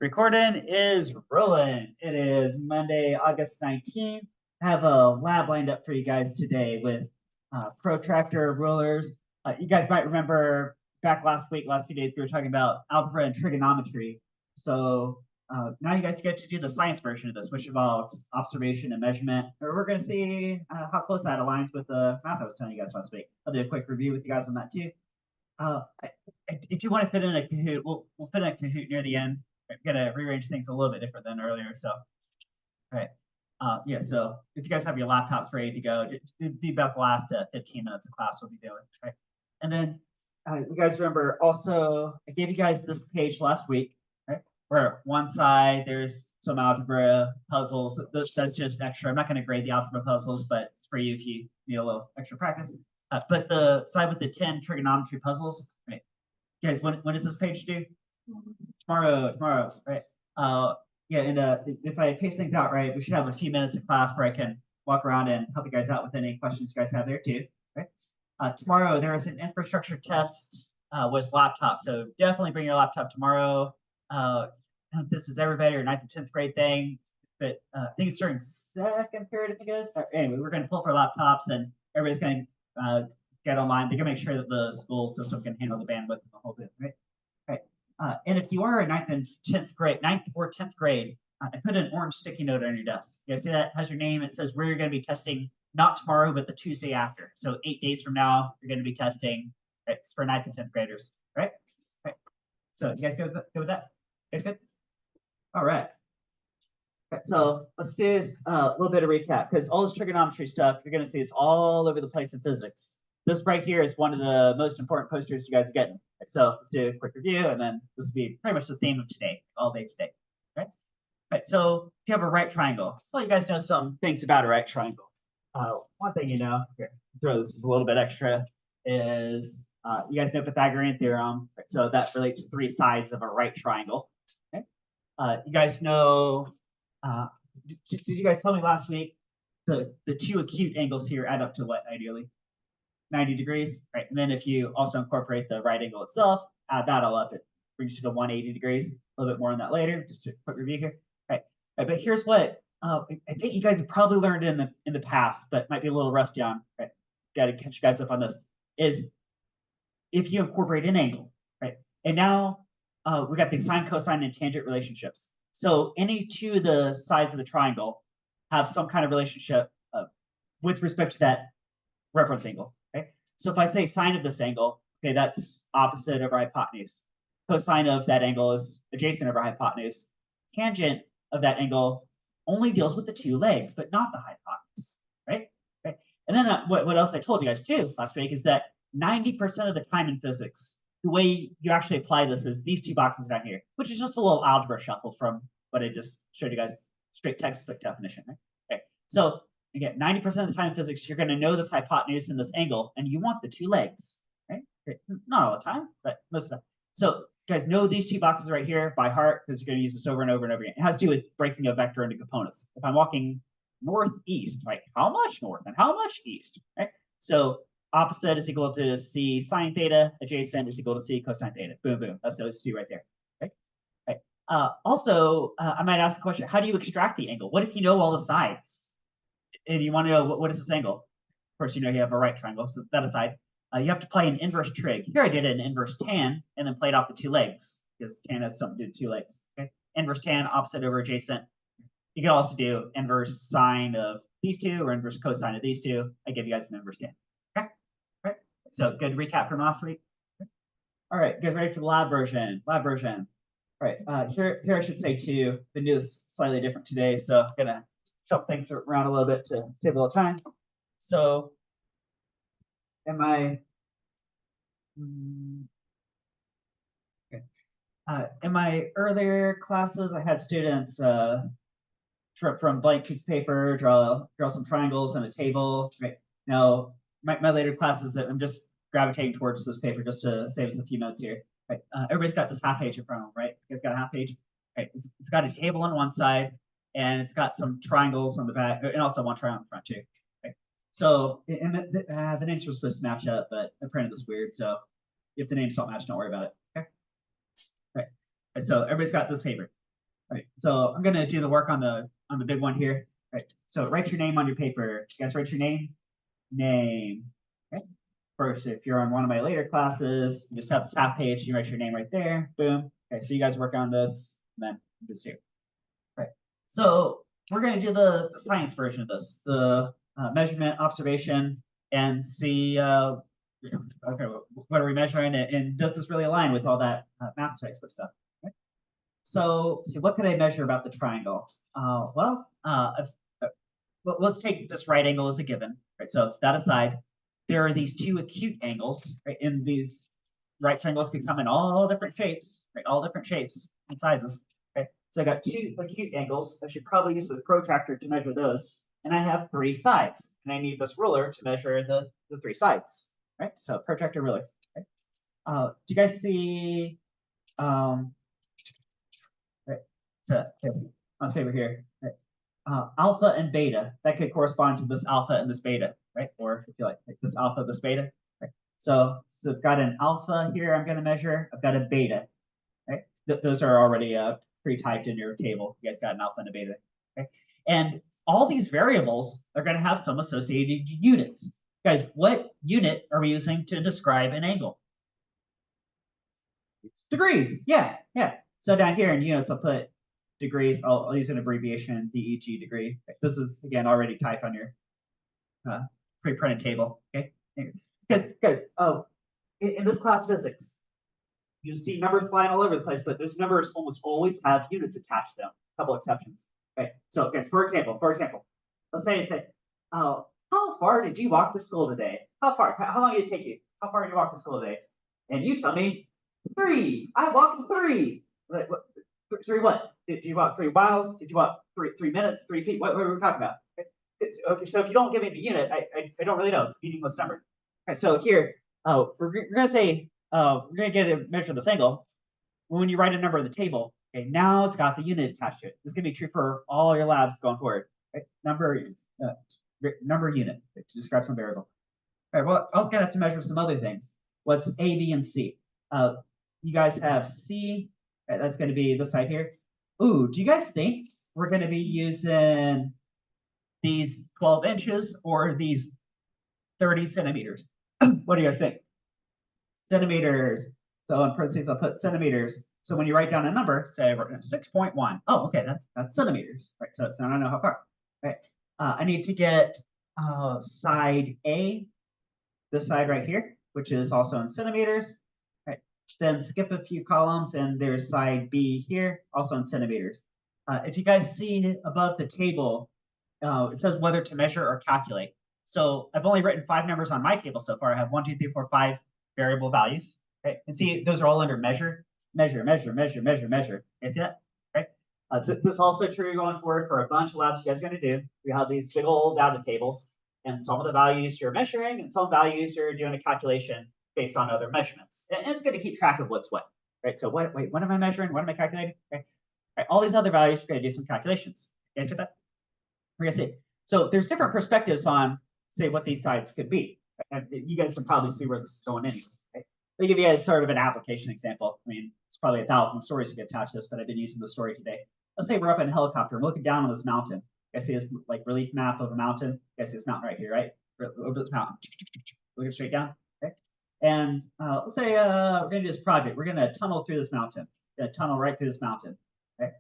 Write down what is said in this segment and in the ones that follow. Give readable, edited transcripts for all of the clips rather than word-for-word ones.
Recording is rolling. It is Monday, August 19th. I have a lab lined up for you guys today with protractor rulers. You guys might remember back last few days, we were talking about algebra and trigonometry. So now you guys get to do the science version of this, which involves observation and measurement. We're going to see how close that aligns with the math I was telling you guys last week. I'll do a quick review with you guys on that too. I do want to fit in a Kahoot. We'll fit in a Kahoot near the end. I'm gonna rearrange things a little bit different than earlier. So, all right. Yeah, so if you guys have your laptops ready to go, it'd be about the last 15 minutes of class we'll be doing, right? And then you guys remember also, I gave you guys this page last week, right? Where one side there's some algebra puzzles. That's just extra. I'm not going to grade the algebra puzzles, but it's for you if you need a little extra practice. But the side with the 10 trigonometry puzzles, right? You guys, when does this page due? Tomorrow, right? Yeah, and if I pace things out right, we should have a few minutes of class where I can walk around and help you guys out with any questions you guys have there too, right? Tomorrow there is an infrastructure test with laptops, so definitely bring your laptop tomorrow. This is everybody or 9th and 10th grade thing, but I think it's during second period, I think it is. Anyway, we're going to pull for laptops and everybody's going to get online. They're going to make sure that the school system can handle the bandwidth and the whole bit, right? And if you are a 9th and 10th grade, 9th or 10th grade, I put an orange sticky note on your desk. You guys see that? It has your name. It says where you're going to be testing, not tomorrow, but the Tuesday after. So 8 days from now, you're going to be testing. It's for 9th and 10th graders, right? Right. So you guys good with that? You guys good? All right. So let's do a little bit of recap, because all this trigonometry stuff, you're going to see is all over the place in physics. This right here is one of the most important posters you guys are getting. So let's do a quick review, and then this will be pretty much the theme of today, all day today. Right? Right. So if you have a right triangle, well, you guys know some things about a right triangle. One thing you know, here, throw this is a little bit extra, is you guys know Pythagorean theorem. Right? So that relates 3 sides of a right triangle. Okay? You guys know, did you guys tell me last week the 2 acute angles here add up to what ideally? 90 degrees, right? And then if you also incorporate the right angle itself, add that all up, it brings you to 180 degrees. A little bit more on that later, just a quick review here, right? But here's what I think you guys have probably learned in the past, but might be a little rusty on. Right? Got to catch you guys up on this. Is if you incorporate an angle, right? And now we got the sine, cosine, and tangent relationships. So any 2 of the sides of the triangle have some kind of relationship with respect to that reference angle. So if I say sine of this angle, okay, that's opposite of our hypotenuse. Cosine of that angle is adjacent of our hypotenuse. Tangent of that angle only deals with the 2 legs, but not the hypotenuse, right? And then what else I told you guys too last week is that 90% of the time in physics, the way you actually apply this is these 2 boxes down here, which is just a little algebra shuffle from what I just showed you guys, straight textbook definition, right? Okay, so again, 90% of the time in physics, you're going to know this hypotenuse and this angle, and you want the 2 legs, right? Not all the time, but most of the time. So you guys know these 2 boxes right here by heart, because you're going to use this over and over and over again. It has to do with breaking a vector into components. If I'm walking northeast, right, how much north and how much east, right? So opposite is equal to c sine theta, adjacent is equal to c cosine theta. Boom, boom. That's those 2 right there. Right? Also, I might ask a question, how do you extract the angle? What if you know all the sides? And you want to know what is this angle? Of course, you know you have a right triangle, so that aside, you have to play an inverse trig. Here I did an inverse tan and then played off the 2 legs, because tan has something to do with 2 legs. Okay? Inverse tan, opposite over adjacent. You can also do inverse sine of these 2 or inverse cosine of these 2. I give you guys an inverse tan. Okay? All right. So good recap from last week. All right, you guys ready for the lab version? Lab version. All right, here I should say too, the news is slightly different today, so I'm gonna shuffle things around a little bit to save a little time. So in my earlier classes, I had students from blank piece of paper, draw some triangles on a table. Right now, my later classes, I'm just gravitating towards this paper just to save us a few minutes here. Right, everybody's got this half page in front of them, right? You guys got a half page. Right, it's got a table on one side, and it's got some triangles on the back, and also one triangle in front too. Right? So the names were supposed to match up, but I printed this weird. So if the names don't match, don't worry about it. Okay. Right. So everybody's got this paper. right, so I'm gonna do the work on the big one here. Right. So write your name on your paper. You guys write your name. Name. Okay. First, if you're on one of my later classes, you just have this half page, you write your name right there. Boom. Okay, so you guys work on this, and then this here. Right. So we're going to do the science version of this, the measurement, observation, and see, okay, what are we measuring, and does this really align with all that math textbook stuff? Okay. So, what could I measure about the triangle? Let's take this right angle as a given. Right, so that aside, there are these two acute angles, right? And these right triangles can come in all different shapes, right? All different shapes and sizes. Okay, so I got two acute angles. I should probably use the protractor to measure those. And I have three sides, and I need this ruler to measure the three sides. Right, so protractor ruler. Right? Do you guys see? Right, so let's paper here. Right. Alpha and beta, that could correspond to this alpha and this beta, right? Or if you like this alpha, this beta, right? So I've got an alpha here I'm going to measure. I've got a beta, right? Those are already pre-typed in your table. You guys got an alpha and a beta, okay? And all these variables are going to have some associated units. Guys, what unit are we using to describe an angle? Degrees, yeah. So down here in units, I'll put degrees. I'll use an abbreviation, DEG degree. This is, again, already typed on your pre-printed table, okay? Because in this class physics, you see numbers flying all over the place, but those numbers almost always have units attached to them, a couple exceptions. Okay, so okay, for example, let's say how far did you walk to school today? How long did it take you? How far did you walk to school today? And you tell me 3. I walked 3. Like, what? 3 what? Did you walk 3 miles? Did you walk 3 minutes, 3 feet? What were we talking about? Okay, so if you don't give me the unit, I don't really know. It's a meaningless number. Okay, so here, we're going to say, we're going to get a measure of this angle. When you write a number in the table, okay, now it's got the unit attached to it. This is going to be true for all your labs going forward. Right? Number unit to describe some variable. All right, well, I also going to have to measure some other things. What's A, B, and C? You guys have C. Right, that's going to be this side here. Ooh, do you guys think we're going to be using these 12 inches or these 30 centimeters? What do you guys think? Centimeters. So in parentheses, I'll put centimeters. So when you write down a number, say 6.1. Oh, okay, that's centimeters. Right, so I don't know how far. Right. I need to get side A, this side right here, which is also in centimeters. Right. Then skip a few columns, and there's side B here, also in centimeters. If you guys see above the table, it says whether to measure or calculate. So I've only written 5 numbers on my table so far. I have 1, 2, 3, 4, 5 variable values. Right? And see, those are all under measure. You see that? Right? This is also true going forward for a bunch of labs you guys are going to do. We have these big old data tables, and some of the values you're measuring, and some values you're doing a calculation based on other measurements. And it's going to keep track of what's what. Right? So what am I measuring? What am I calculating? Okay. Right, all these other values, we're going to do some calculations. You guys get that? We're going to see. So there's different perspectives on, say, what these sides could be. And you guys can probably see where this is going anyway. Right? Let me give you guys sort of an application example. I mean, it's probably 1,000 stories you could attach to this, but I've been using the story today. Let's say we're up in a helicopter and looking down on this mountain. You guys see this like relief map of a mountain? You guys see this mountain right here, right? Over this mountain. Looking straight down. Okay. And let's say we're going to do this project. We're going to tunnel through this mountain. We're going to tunnel right through this mountain. Okay.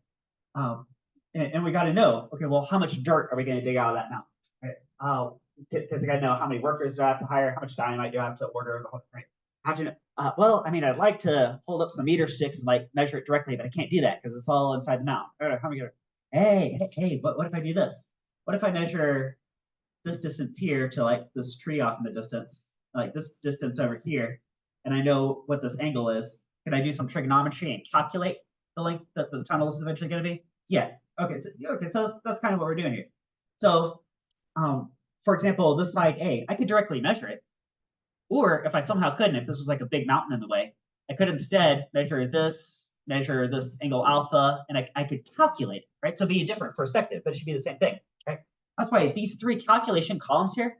And we got to know, okay, well, how much dirt are we going to dig out of that mountain? Right? Because I got to know how many workers do I have to hire, how much dynamite do I have to order, right? How'd you know? Well, I mean, I'd like to hold up some meter sticks and like measure it directly, but I can't do that because it's all inside the mountain. How am I gonna? Hey, what if I do this? What if I measure this distance here to like this tree off in the distance, like this distance over here, and I know what this angle is? Can I do some trigonometry and calculate the length that the tunnel is eventually going to be? Yeah. Okay. So that's kind of what we're doing here. So, for example, this side A, I could directly measure it. Or if I somehow couldn't, if this was like a big mountain in the way, I could instead measure this angle alpha, and I could calculate it, right? So it'd be a different perspective, but it should be the same thing, right? That's why these 3 calculation columns here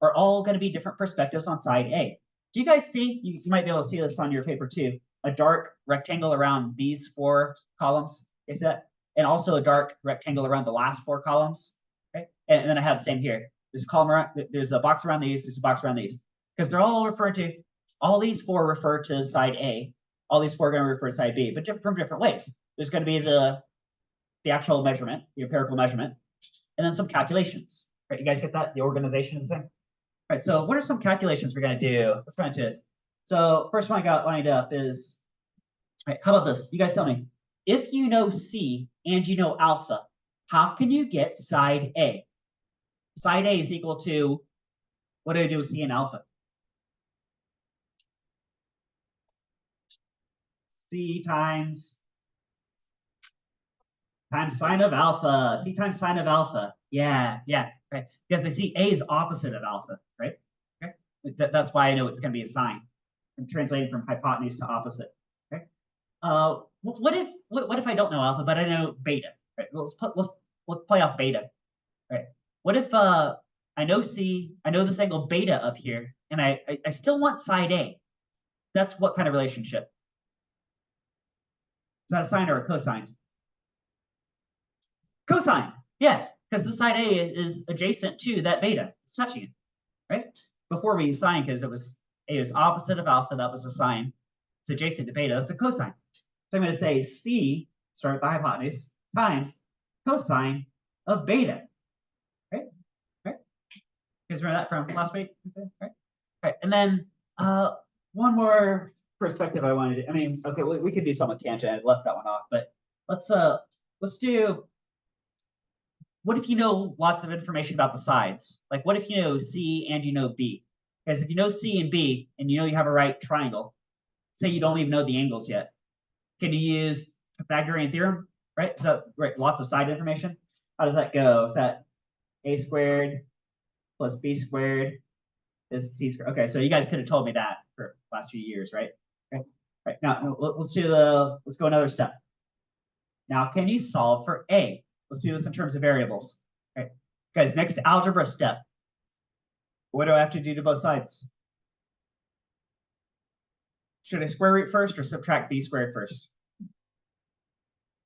are all going to be different perspectives on side A. Do you guys see, you might be able to see this on your paper too, a dark rectangle around these 4 columns? You see that? and also a dark rectangle around the last 4 columns. Right? And then I have the same here. There's a column around, there's a box around these, there's a box around these. Because they're all referring to, all these 4 refer to side A. All these 4 are going to refer to side B, but from different ways. There's going to be the actual measurement, the empirical measurement, and then some calculations. Right? You guys get that? The organization of the thing? All right, so what are some calculations we're going to do? Let's go into this. So first one I got lined up is, all right, how about this? You guys tell me. If you know C and you know alpha, how can you get side A? Side A is equal to, what do I do with C and alpha? C times sine of alpha. C times sine of alpha. Yeah, right. Because I see A is opposite of alpha, right? Okay. That's why I know it's going to be a sine. I'm translating from hypotenuse to opposite. Okay. What if I don't know alpha, but I know beta? Right. Let's play off beta. Right. What if I know C, I know this angle beta up here, and I still want side A? That's what kind of relationship? Is that a sine or a cosine? Cosine, yeah, because the side A is adjacent to that beta. It's touching it, right? Before we sine, because it was A is opposite of alpha, that was a sine. It's adjacent to beta, that's a cosine. So I'm going to say C, start with the hypotenuse, times cosine of beta, right? Right? You guys remember that from last week? Okay, right. And then one more perspective I wanted to, I mean, okay, we could do some with tangent. I left that one off, but let's do, what if you know lots of information about the sides? Like, what if you know C and you know B? Because if you know C and B and you know you have a right triangle, say you don't even know the angles yet, can you use Pythagorean theorem? Right? So, right, lots of side information. How does that go? Is that A squared plus B squared is C squared? Okay, so you guys could have told me that for the last few years, right? Okay. Right. Now let's go another step. Now, can you solve for A? Let's do this in terms of variables. Right. Guys, next algebra step. What do I have to do to both sides? Should I square root first or subtract B squared first?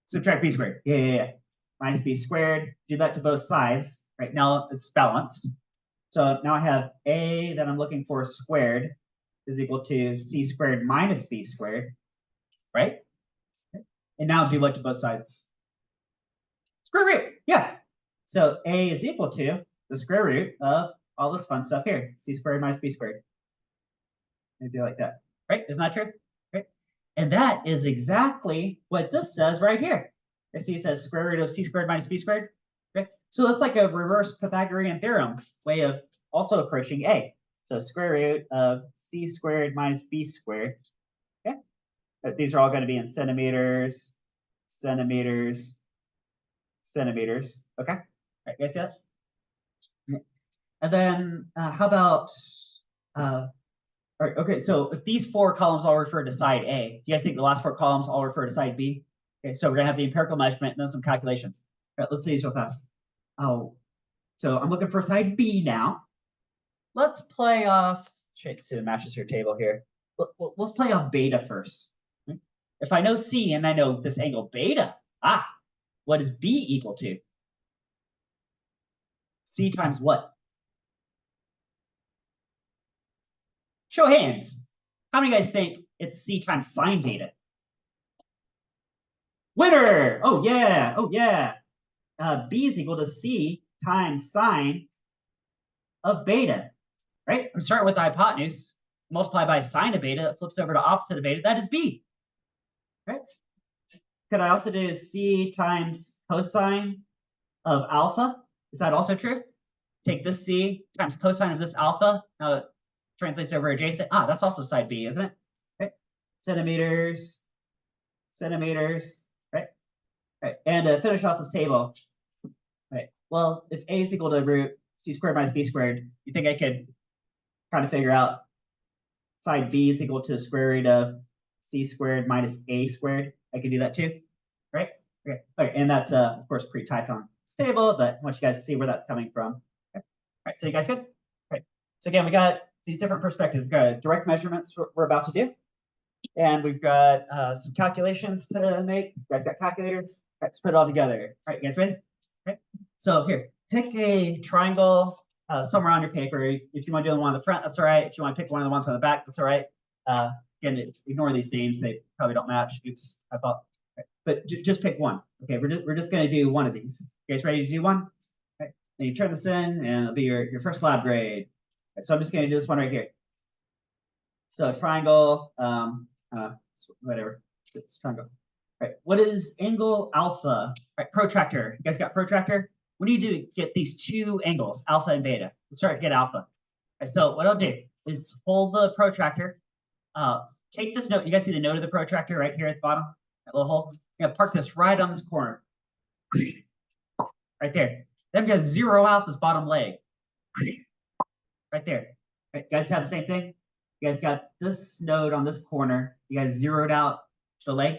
Subtract B squared. Yeah. Minus B squared. Do that to both sides. Right now it's balanced. So now I have A that I'm looking for squared is equal to C squared minus B squared. Right? And now do what to both sides? Square root. Yeah. So A is equal to the square root of all this fun stuff here. C squared minus B squared. Maybe like that. Right? Isn't that true? Right? And that is exactly what this says right here. I see it says square root of C squared minus B squared. Okay? So that's like a reverse Pythagorean theorem way of also approaching A. So square root of C squared minus B squared. Okay? But these are all going to be in centimeters, centimeters, centimeters. Okay? All right, guys see that? And then how about, all right, okay, so if these 4 columns all refer to side A, do you guys think the last 4 columns all refer to side B? Okay, so we're gonna have the empirical measurement and then some calculations. All right, let's see these real fast. Oh, so I'm looking for side B now. Let's play off, try to see the matches your table here. Let's play off beta first. If I know C and I know this angle beta, what is B equal to? C times what? Show of hands. How many guys think it's C times sine beta? Winner! Oh yeah, oh yeah. B is equal to C times sine of beta, right? I'm starting with the hypotenuse, multiply by sine of beta, it flips over to opposite of beta, that is B, right? Could I also do C times cosine of alpha? Is that also true? Take this C times cosine of this alpha, now it translates over adjacent. That's also side B, isn't it? Right? Centimeters, centimeters, right? Right. And to finish off this table, right? Well, if A is equal to root C squared minus B squared, you think I could kind of figure out side B is equal to the square root of C squared minus A squared? I could do that too, right? Okay. Okay. And that's of course pre-typed on this table, but I want you guys to see where that's coming from. Okay. All right. So you guys good? Right. So again, we got these different perspectives. We've got direct measurements we're about to do. And we've got some calculations to make. You guys got calculators? right, let's put it all together. All right, you guys ready? Okay. So here, pick a triangle somewhere on your paper. If you want to do one on the front, that's all right. If you want to pick one of the ones on the back, that's all right. Again, ignore these names; they probably don't match. Oops, I thought. Okay. But just pick one. Okay, we're just going to do one of these. You guys ready to do one? Okay. Then you turn this in, and it'll be your first lab grade. Okay, so I'm just going to do this one right here. So triangle, whatever. It's triangle. Right. What is angle alpha? Right. Protractor. You guys got protractor? We need to get these two angles, alpha and beta. Let's start to get alpha. Right, so what I'll do is hold the protractor. Take this note. You guys see the note of the protractor right here at the bottom? That little hole. I'm gonna park this right on this corner. Right there. Then I'm gonna zero out this bottom leg. Right there. Right, you guys have the same thing? You guys got this node on this corner. You guys zeroed out the leg.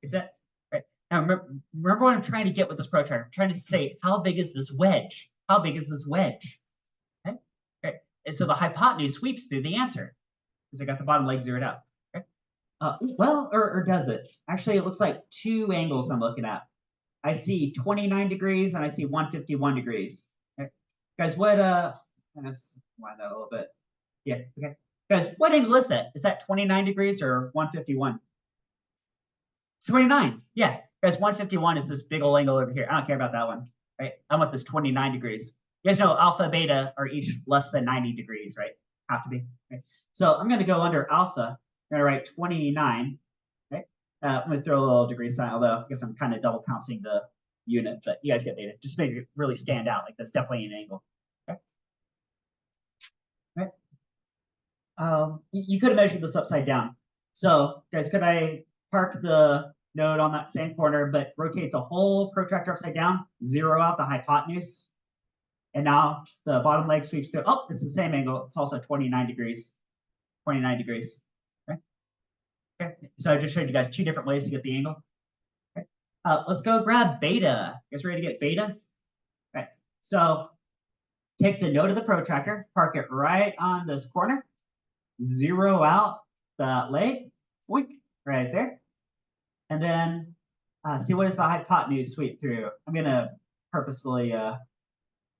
Is that right? Now remember what I'm trying to get with this protractor. I'm trying to say, how big is this wedge? How big is this wedge? Okay. Right. And so the hypotenuse sweeps through the answer because I got the bottom leg zeroed out. Okay. Well, or does it? Actually, it looks like two angles I'm looking at. I see 29 degrees and I see 151 degrees. Okay. Guys, what kind of wind that a little bit. Yeah, okay. Guys, what angle is that? Is that 29 degrees or 151? 29. Yeah. Guys, 151 is this big old angle over here. I don't care about that one. Right? I want this 29 degrees. You guys know alpha and beta are each less than 90 degrees, right? Have to be. Okay. So I'm going to go under alpha. I'm going to write 29. Okay. I'm going to throw a little degree sign, although I guess I'm kind of double counting the unit, but you guys get data. Just make it really stand out. Like that's definitely an angle. Okay. Right. You could have measured this upside down. So guys, could I park the node on that same corner, but rotate the whole protractor upside down, zero out the hypotenuse, and now the bottom leg sweeps through. Oh, it's the same angle. It's also 29 degrees. 29 degrees. Okay. Okay. So I just showed you guys two different ways to get the angle. Okay. Let's go grab beta. You guys ready to get beta? Okay. So take the node of the protractor, park it right on this corner, zero out the leg, boink, right there. And then see what is the hypotenuse sweep through. I'm going to purposefully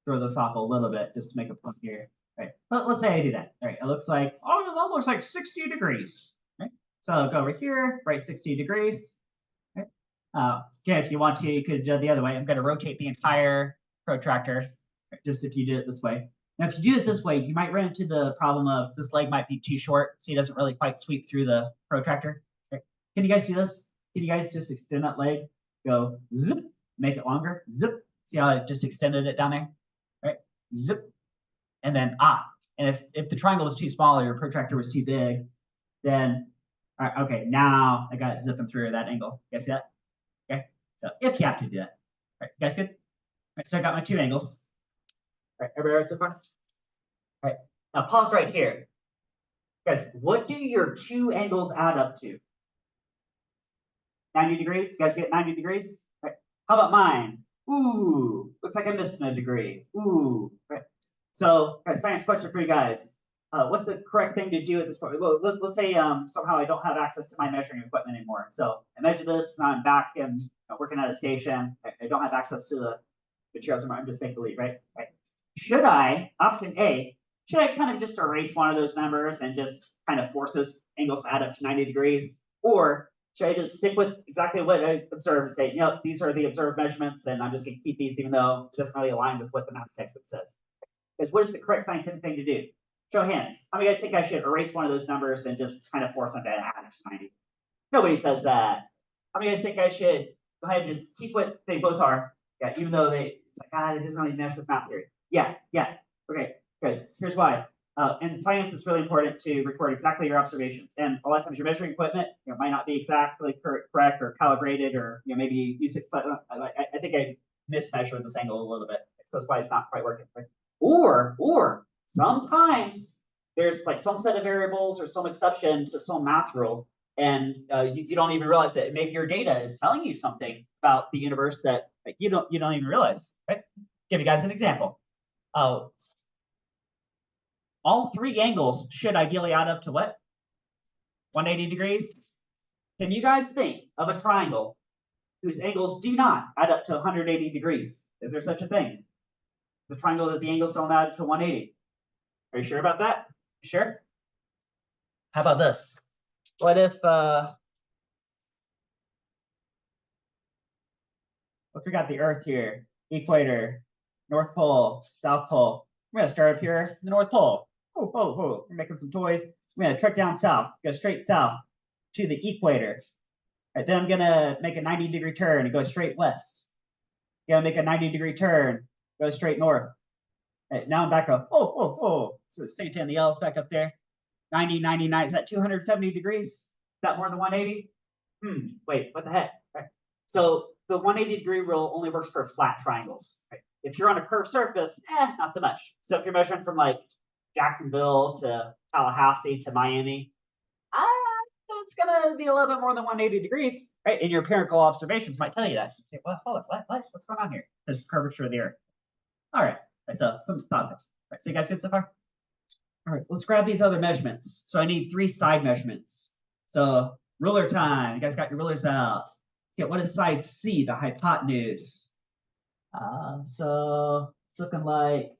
throw this off a little bit just to make a point here. Right. But let's say I do that. All right. It looks like, oh, that looks like 60 degrees. Right. So I'll go over here, write 60 degrees. Right. Okay, if you want to, you could do it the other way. I'm going to rotate the entire protractor, just if you do it this way. Now, if you do it this way, you might run into the problem of this leg might be too short, so it doesn't really quite sweep through the protractor. Okay. Can you guys do this? Can you guys just extend that leg? Go zip, make it longer, zip. See how I just extended it down there? Right? Zip. And then and if the triangle was too small or your protractor was too big, then okay, now I got it zipping through that angle. You guys see that? Okay. So if you have to do that. All right, you guys good? All right, so I got my two angles. All right, everybody right so far? All right. Now pause right here. Guys, what do your two angles add up to? 90 degrees? You guys get 90 degrees? Right. How about mine? Ooh, looks like I'm missing a degree. Ooh. Right. So, science question for you guys. What's the correct thing to do at this point? Well, let's say somehow I don't have access to my measuring equipment anymore. So I measure this, and I'm back and working at a station. I don't have access to the materials. I'm just make believe, right? Right. Should I, option A, should I kind of just erase one of those numbers and just kind of force those angles to add up to 90 degrees? Or should I just stick with exactly what I observed and say, these are the observed measurements, and I'm just going to keep these even though it doesn't really align with what the math textbook says? Because what is the correct scientific thing to do? Show of hands. How many of you guys think I should erase one of those numbers and just kind of force them to add up to 90? Nobody says that. How many of you guys think I should go ahead and just keep what they both are? Yeah, even though it's like, they doesn't really mesh with math theory. Yeah. Okay, guys, here's why. In science, it's really important to record exactly your observations. And a lot of times your measuring equipment might not be exactly correct or calibrated, or maybe you I think I mismeasured this angle a little bit. So that's why it's not quite working. Right? Or sometimes there's like some set of variables or some exception to some math rule, and you don't even realize that maybe your data is telling you something about the universe that you don't even realize. Right? Give you guys an example. All three angles should ideally add up to what? 180 degrees. Can you guys think of a triangle whose angles do not add up to 180 degrees. Is there such a thing? It's a triangle that the angles don't add to 180. Are you sure about that? Sure? How about this? What if we got the Earth here, equator, North Pole, South Pole. We're gonna start up here, the North Pole. We're making some toys. We're gonna trek down south, go straight south to the equator. All right, then I'm gonna make a 90-degree turn and go straight west. Gonna make a 90-degree turn, go straight north. All right, now I'm back up. So Santa and the L's back up there. 90, 99. Is that 270 degrees? Is that more than 180? Wait, what the heck? Right. So the 180-degree rule only works for flat triangles. Right? If you're on a curved surface, not so much. So if you're measuring from like Jacksonville to Tallahassee to Miami, it's gonna be a little bit more than 180 degrees, right? And your empirical observations might tell you that. You say, well, hold on, what's going on here? There's curvature of the Earth. All right, so some thoughts. All right, so you guys good so far? All right, let's grab these other measurements. So I need 3 side measurements. So ruler time. You guys got your rulers out. Let's get what is side C, the hypotenuse. So it's looking like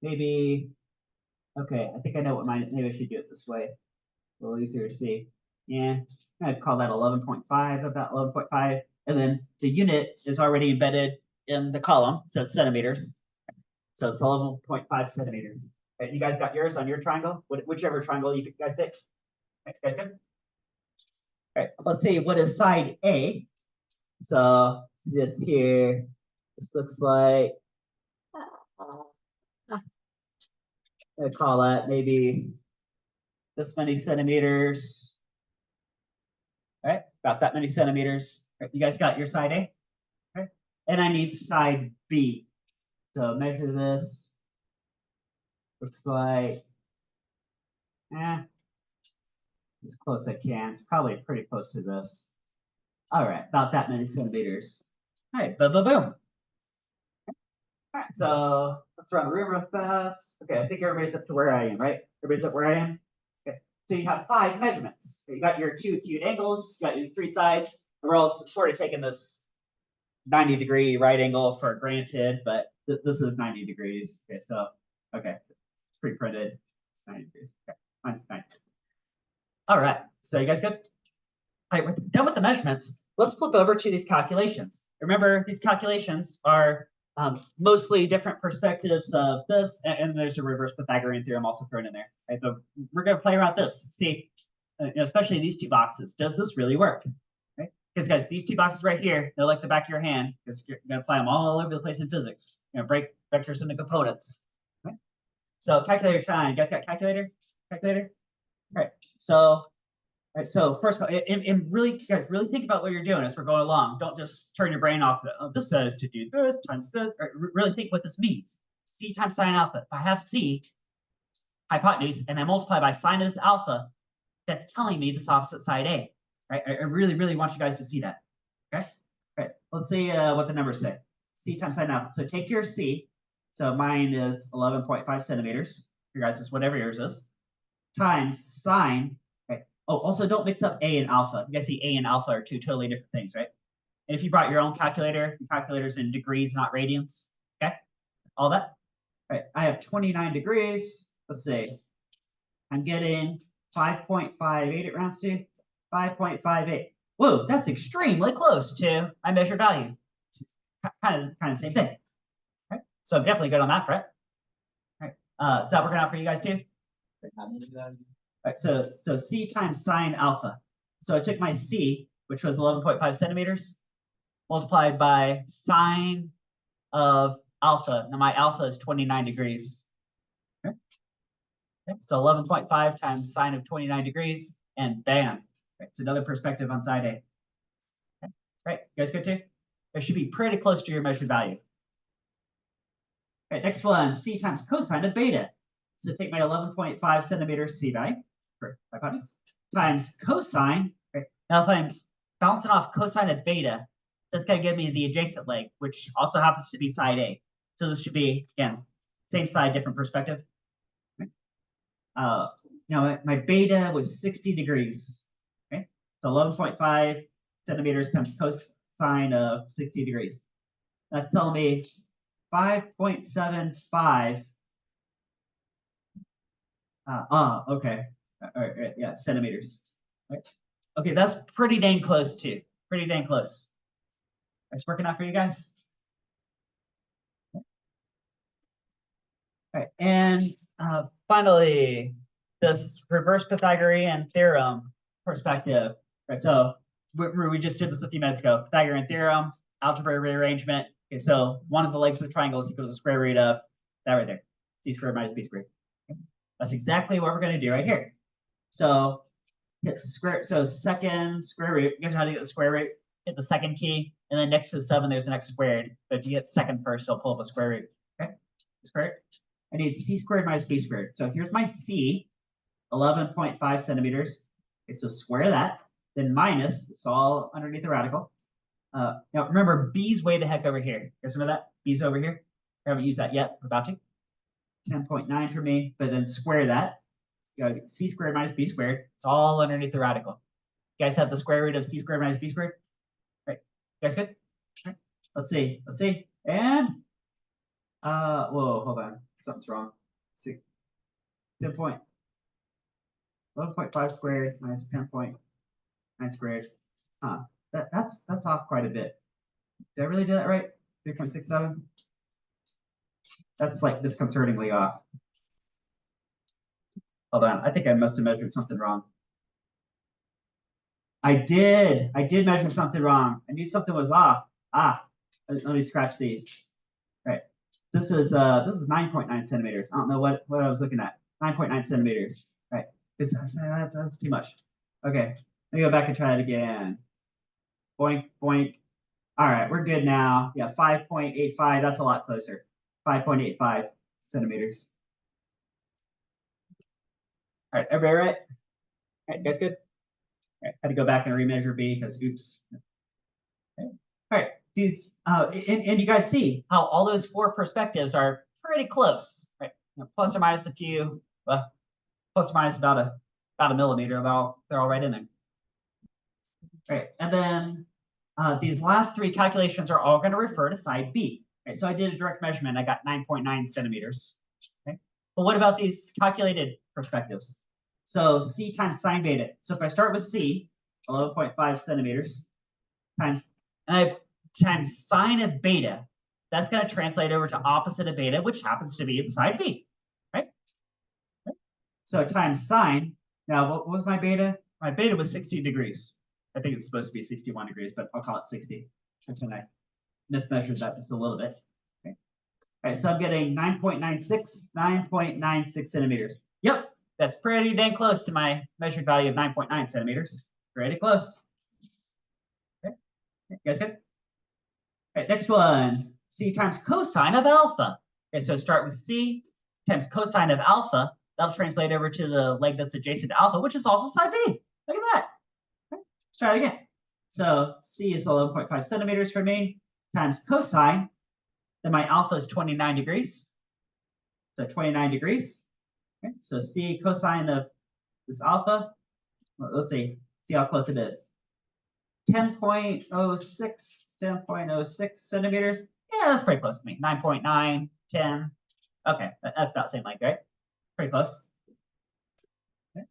maybe. Okay, I think I know what mine. Maybe I should do it this way. A little easier to see. Yeah, I'd call that 11.5, about 11.5. And then the unit is already embedded in the column, so it's centimeters. So it's 11.5 centimeters. Right, you guys got yours on your triangle? Whichever triangle you guys pick. Thanks, guys, good? All right, let's see, what is side A? So this here, this looks like, I'd call that maybe this many centimeters. All right, about that many centimeters. All right, you guys got your side A? All right. And I need side B. So measure this. Looks like, as close as I can. It's probably pretty close to this. All right, about that many centimeters. All right, boom, boom, boom. All right, so let's run the room real fast. Okay, I think everybody's up to where I am, right? Everybody's up where I am? Okay, so you have 5 measurements. You got your 2 acute angles, you got your 3 sides. We're all sort of taking this 90-degree right angle for granted, but this is 90 degrees. Okay, so, okay, it's pre-printed. It's 90 degrees. Okay, mine's 90. All right, so you guys good? All right, we're done with the measurements. Let's flip over to these calculations. Remember, these calculations are mostly different perspectives of this, and there's a reverse Pythagorean theorem also thrown in there. Right? But we're going to play around with this. See, especially these 2 boxes. Does this really work? Right? Because guys, these 2 boxes right here, they're like the back of your hand because you're going to apply them all over the place in physics. Break vectors into components. Right? So calculator time. You guys got calculator? Calculator? All right. So. All right, so first of all, and really, guys, really think about what you're doing as we're going along. Don't just turn your brain off to, oh, this says to do this times this. Really think what this means. C times sine alpha. If I have C, hypotenuse, and I multiply by sine of this alpha, that's telling me this opposite side A. Right? I really, really want you guys to see that. Okay? All right, let's see what the numbers say. C times sine alpha. So take your C. So mine is 11.5 centimeters. Your guys is whatever yours is. Times sine. Oh, also don't mix up A and alpha. You guys see A and alpha are 2 totally different things, right? And if you brought your own calculator, your calculator's in degrees, not radians. Okay? All that. All right, I have 29 degrees. Let's see. I'm getting 5.58 it rounds to. 5.58. Whoa, that's extremely close to my measured value. Kind of the same thing. Right? So I'm definitely good on that, right? All right. Is that working out for you guys too? All right, so C times sine alpha. So I took my C, which was 11.5 centimeters, multiplied by sine of alpha. Now my alpha is 29 degrees. Okay. So 11.5 times sine of 29 degrees, and bam. It's another perspective on side A. Okay. Right, you guys good too? It should be pretty close to your measured value. All right, next one, C times cosine of beta. So take my 11.5 centimeters C value for hypotenuse times cosine. Right? Now, if I'm bouncing off cosine of beta, that's going to give me the adjacent leg, which also happens to be side A. So this should be, again, same side, different perspective. Right? Now, my beta was 60 degrees. Okay? So 11.5 centimeters times cosine of 60 degrees. That's telling me 5.75. Okay. All right, yeah, centimeters. Right. Okay, that's pretty dang close too. Pretty dang close. It's working out for you guys. All right, and finally, this reverse Pythagorean theorem perspective. Right, so we just did this a few minutes ago. Pythagorean theorem, algebraic rearrangement. Okay, so one of the legs of the triangle is equal to the square root of that right there, c squared minus b squared. Okay. That's exactly what we're going to do right here. So hit the square. So second square root. You guys know how to get the square root? Hit the second key, and then next to the 7, there's an x squared. But if you hit second first, it'll pull up a square root. Okay, square root. I need c squared minus b squared. So here's my c, 11.5 centimeters. Okay, so square that, then minus, it's all underneath the radical. Now remember, b's way the heck over here. You guys remember that? B's over here. I haven't used that yet. We're about to. 10.9 for me, but then square that. You got c squared minus b squared. It's all underneath the radical. You guys have the square root of c squared minus b squared? Right. You guys good? Right. Let's see. Let's see. And whoa, hold on. Something's wrong. Let's see. 11.5 squared minus 10.9 squared. That's off quite a bit. Did I really do that right? 3.67? That's like disconcertingly off. Hold on. I think I must have measured something wrong. I did measure something wrong. I knew something was off. Let me scratch these. Right. This is 9.9 centimeters. I don't know what I was looking at. 9.9 centimeters. Right. That's too much. Okay. Let me go back and try it again. Boink, boink. All right, we're good now. Yeah, 5.85. That's a lot closer. 5.85 centimeters. All right, everybody right? All right, guys good? All right, had to go back and remeasure B because oops. Okay. All right, these and you guys see how all those 4 perspectives are pretty close, right? Plus or minus a few, well, plus or minus about a millimeter. They're all right in there. All right, and then these last 3 calculations are all going to refer to side B. Right, so I did a direct measurement. I got 9.9 centimeters. Okay, but what about these calculated perspectives? So c times sine beta. So if I start with c, 11.5 centimeters, times sine of beta, that's going to translate over to opposite of beta, which happens to be side B, right? So times sine. Now, what was my beta? My beta was 60 degrees. I think it's supposed to be 61 degrees, but I'll call it 60. And I mismeasured that just a little bit. Okay. All right, so I'm getting 9.96 centimeters. Yep, that's pretty dang close to my measured value of 9.9 centimeters. Pretty close. Okay, you guys good? All right, next one, c times cosine of alpha. Okay, so start with c times cosine of alpha. That'll translate over to the leg that's adjacent to alpha, which is also side B. Look at that. Okay, let's try it again. So c is 11.5 centimeters for me, times cosine. Then my alpha is 29 degrees. So 29 degrees. Okay, so c cosine of this alpha. Well, let's see how close it is. 10.06 centimeters. Yeah, that's pretty close to me. 9.9, 10. Okay, that's about the same length, right? Pretty close. Okay.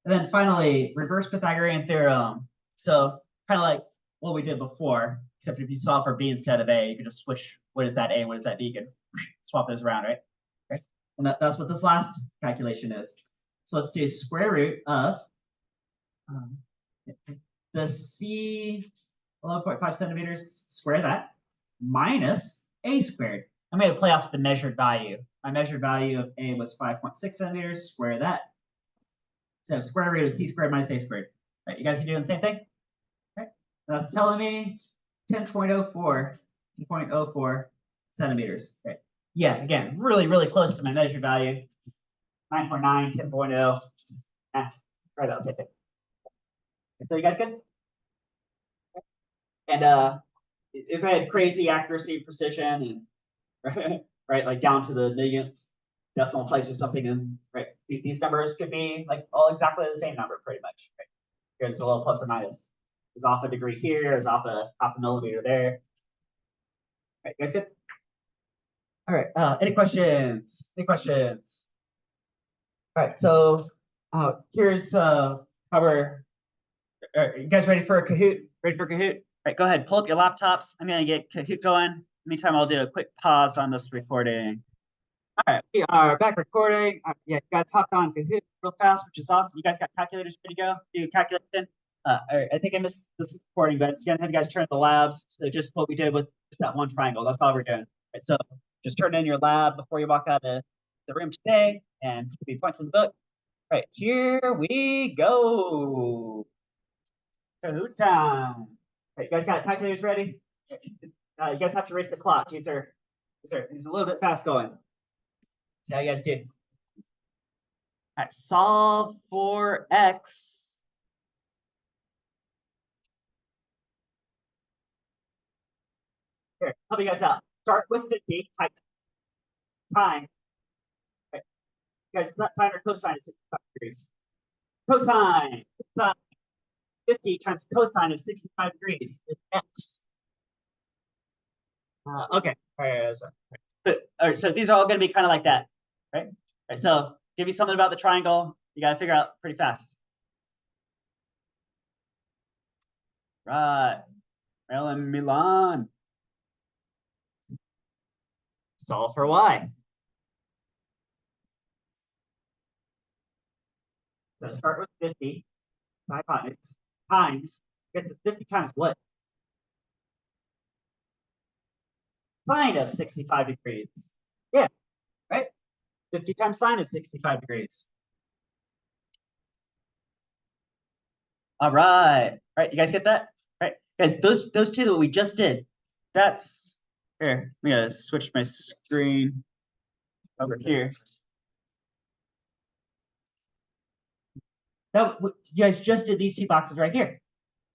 And then finally, reverse Pythagorean theorem. So kind of like what we did before, except if you solve for B instead of A, you can just switch what is that A and what is that B. You can swap those around, right? Okay. And that's what this last calculation is. So let's do square root of the c 11.5 centimeters, square that, minus a squared. I'm going to play off the measured value. My measured value of a was 5.6 centimeters, square that. So square root of c squared minus a squared. Right, you guys are doing the same thing? Okay. That's telling me 10.04 centimeters. Okay. Yeah, again, really, really close to my measured value. 9.9, 10.0. Right, I'll take it. So you guys good? And if I had crazy accuracy and precision and right, like down to the millionth decimal place or something, and right, these numbers could be like all exactly the same number, pretty much. Right? Here's a little plus or minus. There's off a degree here, there's off a millimeter there. All right, guys good? All right, any questions? Any questions? All right, so here's how we're, are you guys ready for a Kahoot? Ready for Kahoot? All right, go ahead, pull up your laptops. I'm gonna get Kahoot going. Meantime, I'll do a quick pause on this recording. All right, we are back recording. Yeah, you guys hopped on Kahoot real fast, which is awesome. You guys got calculators ready to go? Do calculation? I think I missed this recording, but it's gonna have you guys turn the labs. So just what we did with just that one triangle. That's all we're doing. Right, so just turn in your lab before you walk out of the room today, and be points in the book. All right, here we go. Kahoot time. All right, you guys got calculators ready? You guys have to race the clock. These are he's a little bit fast going. See how you guys do. All right, solve for x. Here, help you guys out. Start with the date type time. Okay. Guys, it's not sine or cosine of 65 degrees. Cosine. 50 times cosine of 65 degrees is x. Okay. All right, all right, so these are all going to be kind of like that, right? All right, so give you something about the triangle. You got to figure out pretty fast. Right. Maryland, Milan. Solve for y. So start with 50 hypotenuse times, it's 50 times what? Sine of 65 degrees. Yeah, right? 50 times sine of 65 degrees. All right. All right, you guys get that? All right, guys, those two that we just did, that's, here, I'm gonna switch my screen over here. Now, you guys just did these two boxes right here.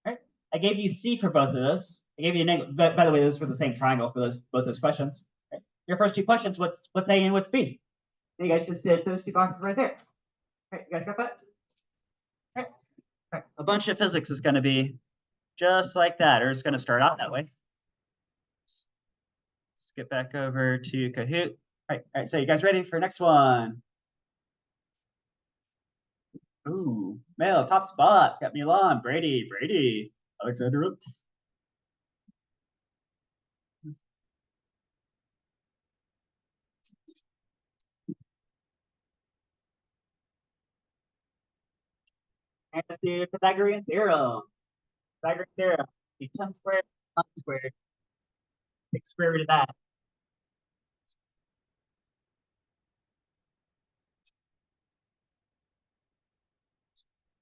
Right? I gave you C for both of those. I gave you a negative. By the way, those were the same triangle for both those questions. Right? Your first two questions, what's A and what's B? And you guys just did those two boxes right there. Right, you guys got that? Right. Right. A bunch of physics is going to be just like that, or it's going to start out that way. Let's get back over to Kahoot. All right, so you guys ready for next one? Ooh, Mail, top spot. Got Milan, Brady, Alexander, oops. And let's do Pythagorean theorem. Pythagorean theorem. 10 squared, 1 squared. Take square root of that.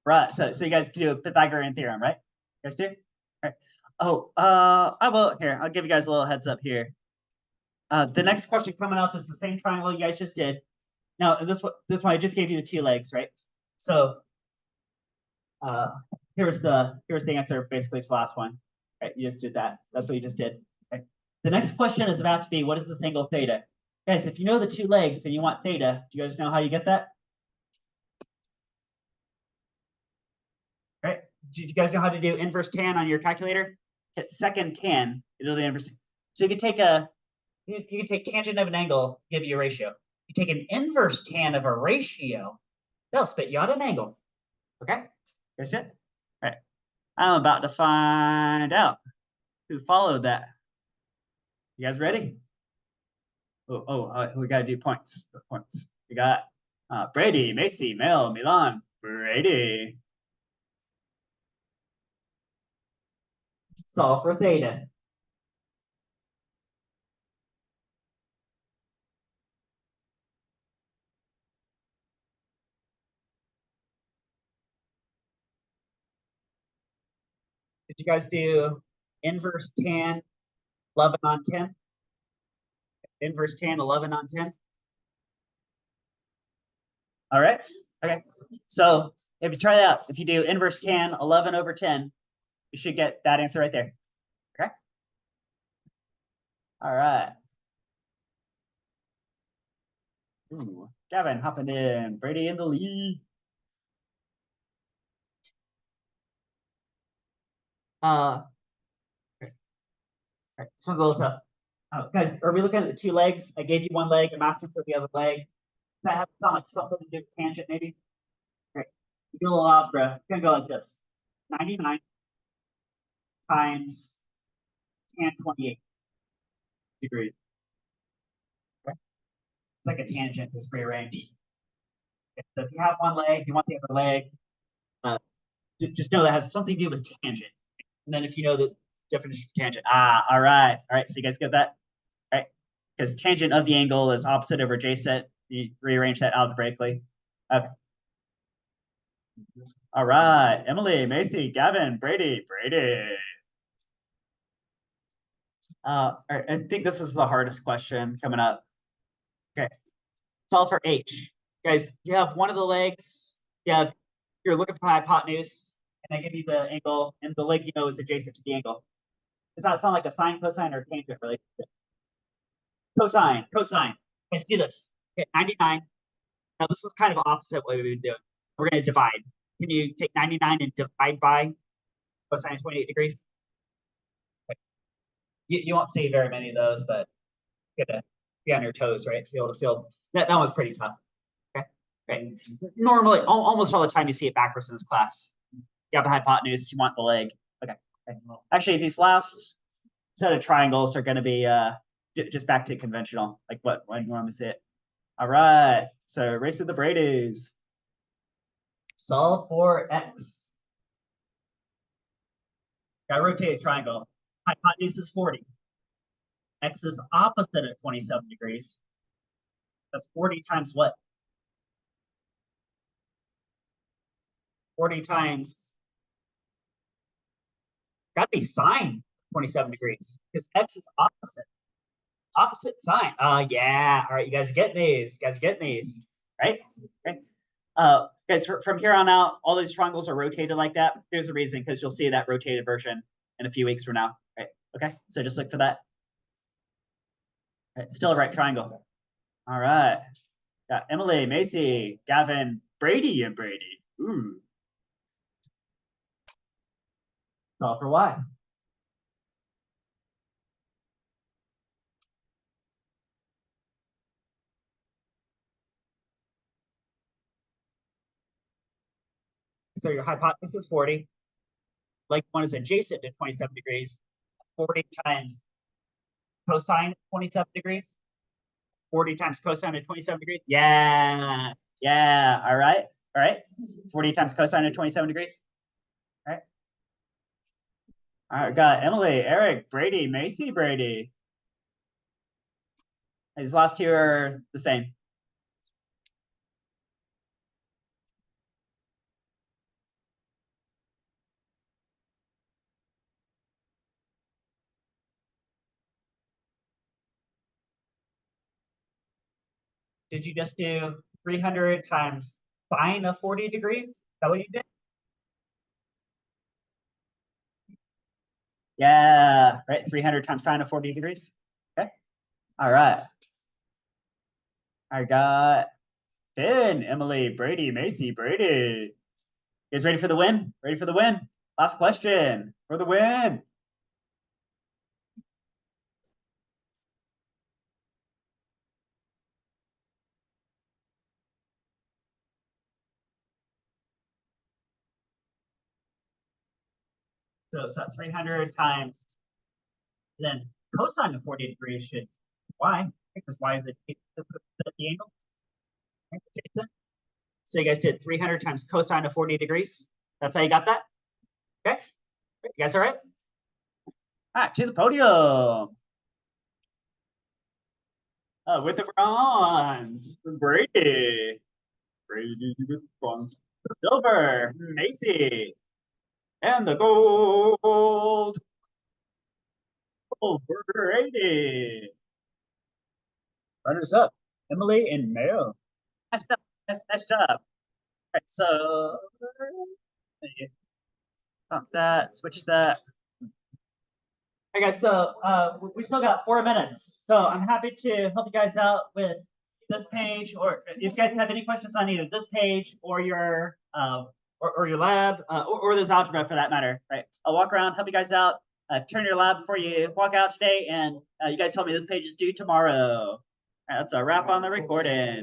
Right. So you guys do a Pythagorean theorem, right? You guys do? All right. Oh, I will here. I'll give you guys a little heads up here. The next question coming up is the same triangle you guys just did. Now this one I just gave you the two legs, right? So here's the answer basically to the last one. Right, you just did that. That's what you just did. Okay. The next question is about to be, what is this angle theta? Guys, if you know the two legs and you want theta, do you guys know how you get that? Right? Do you guys know how to do inverse tan on your calculator? Hit second tan, it'll do inverse. So you can take you can take tangent of an angle, give you a ratio. You take an inverse tan of a ratio, they'll spit you out an angle. Okay? Here's it. All right. I'm about to find out who followed that. You guys ready? We got to do points. Points. We got Brady, Macy, Mel, Milan, Brady. Solve for theta. Did you guys do inverse tan 11 on 10? Inverse tan 11 on 10? All right. Okay. So if you try that out, if you do inverse tan 11 over 10, you should get that answer right there. Okay. All right. Ooh, Gavin hopping in. Brady in the lead. Uh, okay. All right, this one's a little tough. Guys, are we looking at the two legs? I gave you one leg. I'm asking for the other leg. Does that have to sound like something to do with tangent, maybe? Great. You do a little algebra. It's gonna go like this: 99 times tan 28 degrees. Okay. It's like a tangent, just rearranged. Okay. So if you have one leg, you want the other leg. Uh, just know that has something to do with tangent. And then if you know the definition of tangent, all right. All right, so you guys get that? All right, because tangent of the angle is opposite over adjacent. You rearrange that algebraically. Okay. All right, Emily, Macy, Gavin, Brady. All right, I think this is the hardest question coming up. Okay, solve for H. Guys, you have one of the legs. You're looking for hypotenuse, and I give you the angle, and the leg you know is adjacent to the angle. Does that sound like a sine, cosine, or tangent relationship? Cosine. Let's do this. Okay, 99. Now this is kind of opposite what we've been doing. We're going to divide. Can you take 99 and divide by cosine 28 degrees? Okay. You won't see very many of those, but you gotta be on your toes, right? To be able to feel that one's pretty tough. Okay. Right. Normally, almost all the time you see it backwards in this class. You have the hypotenuse, you want the leg. Okay. Actually, these last set of triangles are going to be just back to conventional, like what when you want to see it. All right. So race to the Brady's. Solve for x. Got to rotate a triangle. Hypotenuse is 40. X is opposite of 27 degrees. That's 40 times what? 40 times. Got to be sine 27 degrees because x is opposite. Opposite sine. Yeah. All right, you guys are getting these. Right? Right. Guys, from here on out, all these triangles are rotated like that. There's a reason, because you'll see that rotated version in a few weeks from now. Right? Okay. So just look for that. Right. Still a right triangle. All right. Got Emily, Macy, Gavin, Brady, and Brady. Ooh. Solve for y. So your hypotenuse is 40. Like one is adjacent to 27 degrees. 40 times cosine 27 degrees. 40 times cosine of 27 degrees. Yeah. All right. 40 times cosine of 27 degrees. All right. All right. Got Emily, Eric, Brady, Macy, Brady. These last two are the same. Did you just do 300 times sine of 40 degrees? Is that what you did? Yeah, right. 300 times sine of 40 degrees. Okay. All right. I got Finn, Emily, Brady, Macy, Brady. You guys ready for the win? Last question for the win. So it's at 300 times, then cosine of 40 degrees should y, because y is the angle. Right? So you guys did 300 times cosine of 40 degrees. That's how you got that? Okay. You guys all right? All right, to the podium. With the bronze, Brady. Brady with bronze. The silver, Macy. And the gold, Brady. Runners up, Emily and Mel. Nice job. All right, so pump that, switch that. All right, guys, so we still got 4 minutes. So I'm happy to help you guys out with this page, or if you guys have any questions on either this page or your or your lab, or there's algebra for that matter, right? I'll walk around, help you guys out, turn your lab before you walk out today, and you guys told me this page is due tomorrow. All right, that's a wrap on the recording.